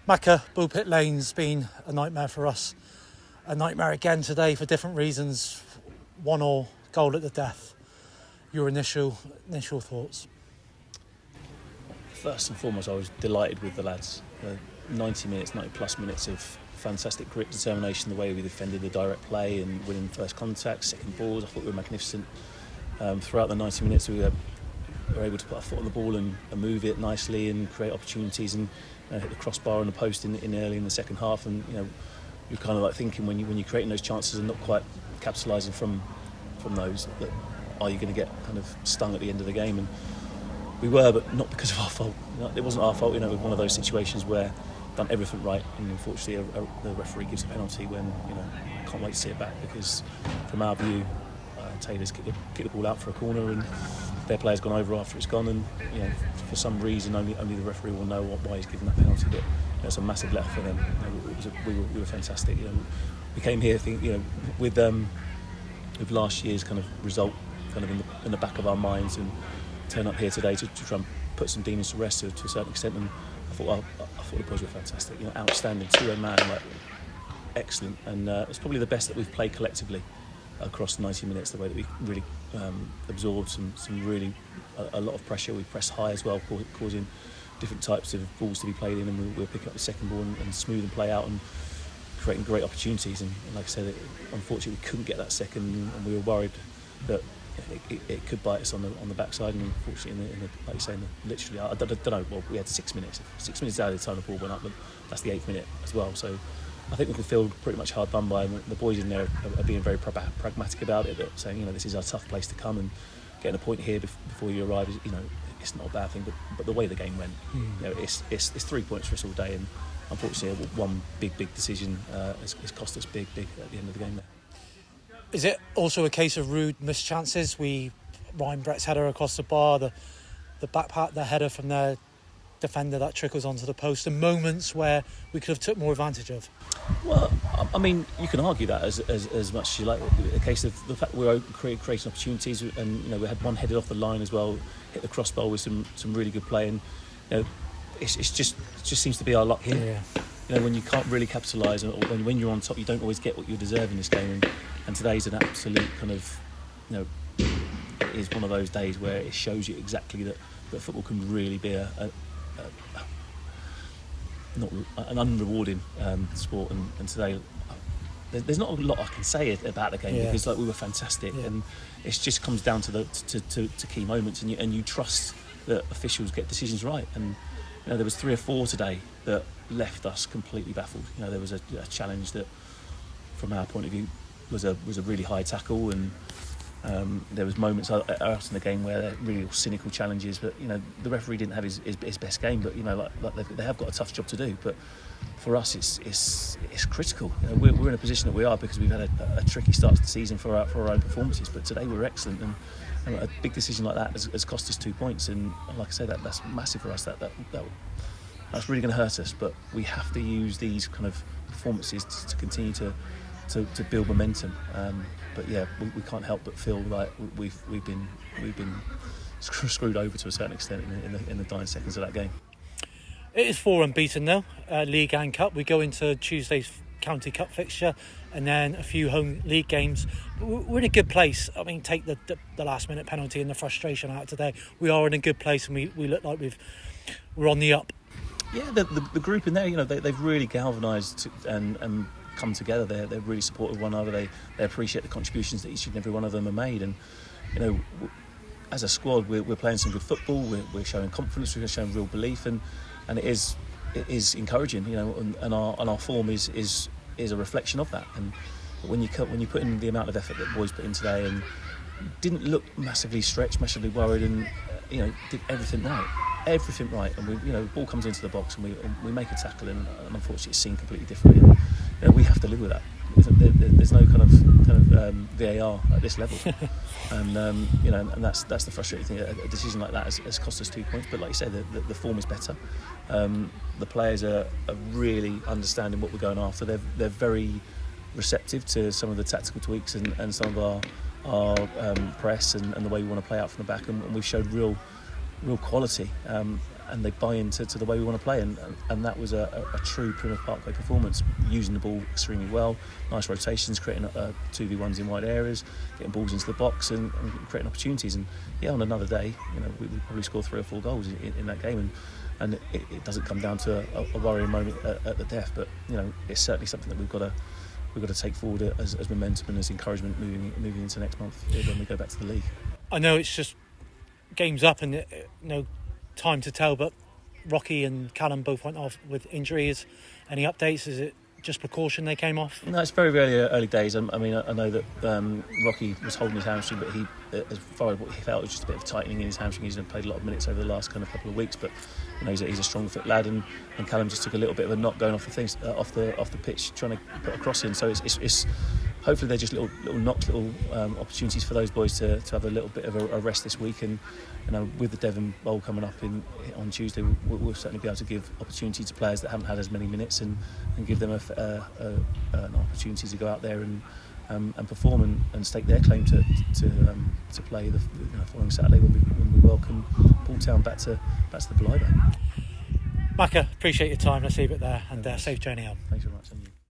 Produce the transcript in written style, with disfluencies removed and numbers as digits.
Macca, Bullpit Lane's been a nightmare for us. A nightmare again today for different reasons. 1-1, goal at the death. Your initial thoughts? First and foremost, I was delighted with the lads. 90 plus minutes of fantastic grit, determination, the way we defended the direct play and winning first contacts, second balls. I thought we were magnificent. Throughout the 90 minutes, we were able to put our foot on the ball and move it nicely and create opportunities and hit the crossbar and the post in early in the second half. And you're kind of like thinking when you're creating those chances and not quite capitalising from those, that are you going to get kind of stung at the end of the game? And we were, but not because of our fault. It wasn't our fault. It was one of those situations where done everything right, and unfortunately the referee gives a penalty when can't wait to see it back, because from our view, Taylor's kicked the ball out for a corner and their player's gone over after it's gone, and for some reason only the referee will know why he's given that penalty. But it's a massive letter for them. We were fantastic. We came here with last year's kind of result kind of in the back of our minds, and turn up here today to try and put some demons to rest to a certain extent. And I thought the boys were fantastic. Outstanding, two-way man, excellent, and it's probably the best that we've played collectively across 90 minutes. The way that we really absorbed some really a lot of pressure. We pressed high as well, causing different types of balls to be played in, and we were picking up the second ball and smoothing play out and creating great opportunities. And like I said, unfortunately we couldn't get that second, and we were worried that it could bite us on the backside. And unfortunately, like you say, literally, I don't know. Well, we had 6 minutes. 6 minutes out of the time the ball went up, but that's the 8th minute as well. So I think we can feel pretty much hard done by, and the boys in there are being very pragmatic about it. That saying, this is our tough place to come, and getting a point here before you arrive is, it's not a bad thing. But the way the game went, it's 3 points for us all day, and unfortunately, one big decision has cost us big at the end of the game there. Is it also a case of rude missed chances? Ryan Brett's header across the bar, the back part, the header from their defender that trickles onto the post, and moments where we could have took more advantage of? Well, I mean, you can argue that as much as you like. A case of the fact that we were creating opportunities, and we had one headed off the line as well, hit the crossbar with some really good play, and it just seems to be our luck here. Yeah. When you can't really capitalise, or when you're on top, you don't always get what you deserve in this game. And today's an absolute kind of, it is one of those days where it shows you exactly that football can really be not an unrewarding sport. And today, there's not a lot I can say about the game, because we were fantastic, and it just comes down to to key moments, and you trust that officials get decisions right. And there was 3 or 4 today that left us completely baffled. There was a challenge that, from our point of view, was a really high tackle, and there was moments out in the game where they're really cynical challenges. But the referee didn't have his best game. But they have got a tough job to do. But for us, it's critical. We're in a position that we are because we've had a tricky start to the season for our own performances. But today we were excellent, and a big decision like that has cost us 2 points. And like I say, that's massive for us. That's really going to hurt us. But we have to use these kind of performances to continue to build momentum. But we can't help but feel like we've been screwed over to a certain extent in the dying seconds of that game. It is 4 unbeaten now, League and Cup. We go into Tuesday's County Cup fixture and then a few home league games. We're in a good place. I mean, take the last minute penalty and the frustration out today. We are in a good place, and we look like we're on the up. Yeah, the group in there, they've really galvanised and come together. They're really supportive of one another. They appreciate the contributions that each and every one of them have made. And as a squad, we're playing some good football. We're showing confidence. We're showing real belief, and it is encouraging. And our form is a reflection of that. And when you put in the amount of effort that boys put in today, and didn't look massively stretched, massively worried, and did everything right, and the ball comes into the box, and we make a tackle, and unfortunately it's seen completely differently. And we have to live with that. There's no kind of VAR at this level, and and that's the frustrating thing. A decision like that has cost us 2 points. But like you say, the form is better. The players are really understanding what we're going after. They're very receptive to some of the tactical tweaks and some of our press and the way we want to play out from the back, and we've showed real quality. and they buy into the way we want to play, and that was a true Plymouth Parkway performance, using the ball extremely well, nice rotations, creating 2v1s in wide areas, getting balls into the box and creating opportunities. And yeah, on another day, we probably score 3 or 4 goals in that game, and it doesn't come down to a worrying moment at the death, but it's certainly something that we've got to take forward as momentum and as encouragement moving into next month when we go back to the league. I know it's just games up and no time to tell, but Rocky and Callum both went off with injuries. Any updates? Is it just precaution they came off? No, it's very, very early days. I know that Rocky was holding his hamstring, but he, as far as what he felt, it was just a bit of tightening in his hamstring. He's played a lot of minutes over the last kind of couple of weeks, but he's a strong, fit lad, and Callum just took a little bit of a knock going off the pitch, trying to put a cross in. So it's hopefully they're just little knocks, little opportunities for those boys to have a little bit of a rest this week. And with the Devon Bowl coming up on Tuesday, we'll certainly be able to give opportunity to players that haven't had as many minutes and give them an opportunity to go out there and perform and stake their claim to play the following Saturday when we welcome Paul Town back to the Blighter. Macca, appreciate your time. Let's leave it there, and safe journey home. Thanks very much.